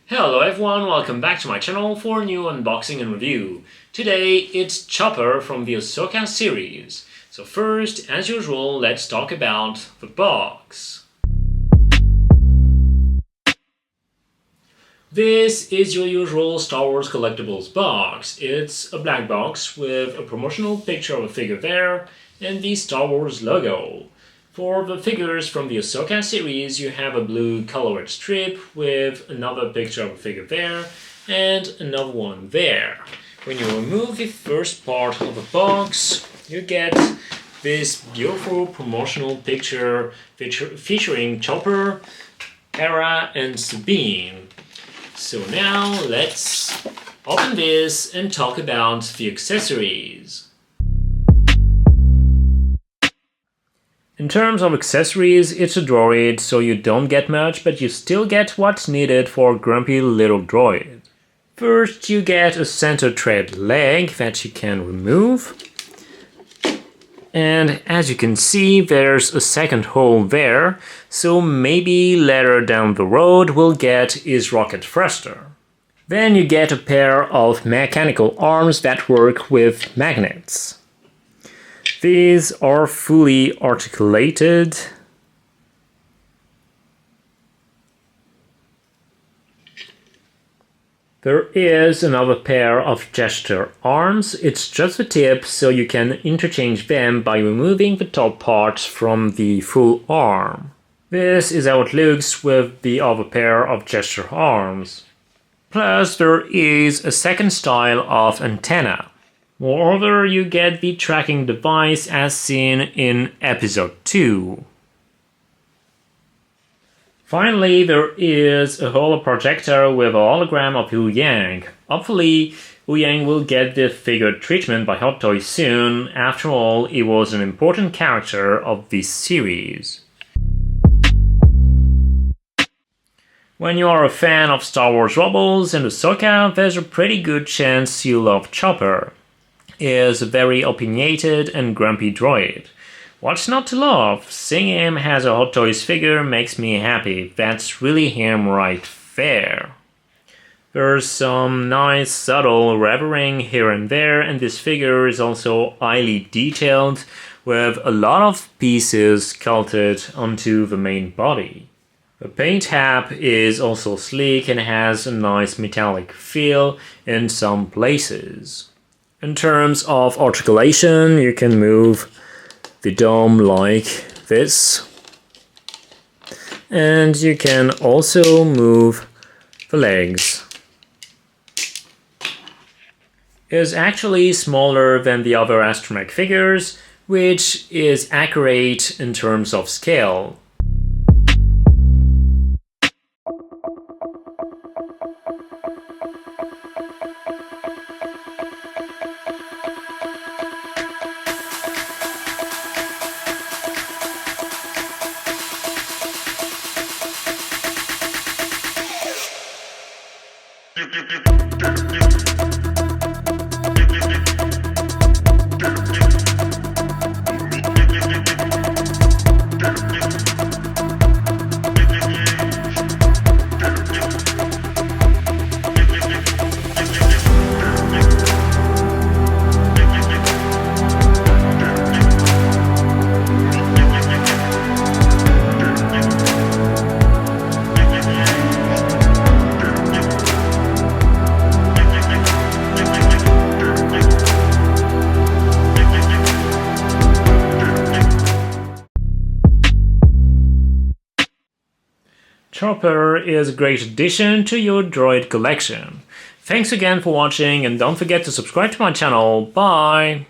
Hello everyone, welcome back to my channel for a new unboxing and review. Today it's Chopper from the Ahsoka series. So first, as usual, let's talk about the box. This is your usual Star Wars collectibles box. It's a black box with a promotional picture of a figure there and the Star Wars logo. For the figures from the Ahsoka series, you have a blue colored strip with another picture of a figure there and another one there. When you remove the first part of the box, you get this beautiful promotional picture featuring Chopper, Hera, and Sabine. So now let's open this and talk about the accessories. In terms of accessories, it's a droid, so you don't get much, but you still get what's needed for a grumpy little droid. First, you get a center thread leg that you can remove. And as you can see, there's a second hole there, so maybe later down the road we'll get his rocket thruster. Then you get a pair of mechanical arms that work with magnets. These are fully articulated. There is another pair of gesture arms. It's just the tip, so you can interchange them by removing the top parts from the full arm. This is how it looks with the other pair of gesture arms. Plus, there is a second style of antenna. Moreover, you get the tracking device as seen in episode 2. Finally, there is a holoprojector with a hologram of Hu Yang. Hopefully, Hu Yang will get the figure treatment by Hot Toys soon. After all, he was an important character of this series. When you are a fan of Star Wars Rebels and Ahsoka, there's a pretty good chance you love Chopper. He is a very opinionated and grumpy droid. What's not to love? Seeing him as a Hot Toys figure makes me happy. That's really him right there. There's some nice subtle revering here and there, and this figure is also highly detailed with a lot of pieces sculpted onto the main body. The paint cap is also sleek and has a nice metallic feel in some places. In terms of articulation, you can move the dome like this. And you can also move the legs. It is actually smaller than the other astromech figures, which is accurate in terms of scale. Chopper is a great addition to your droid collection. Thanks again for watching and don't forget to subscribe to my channel. Bye!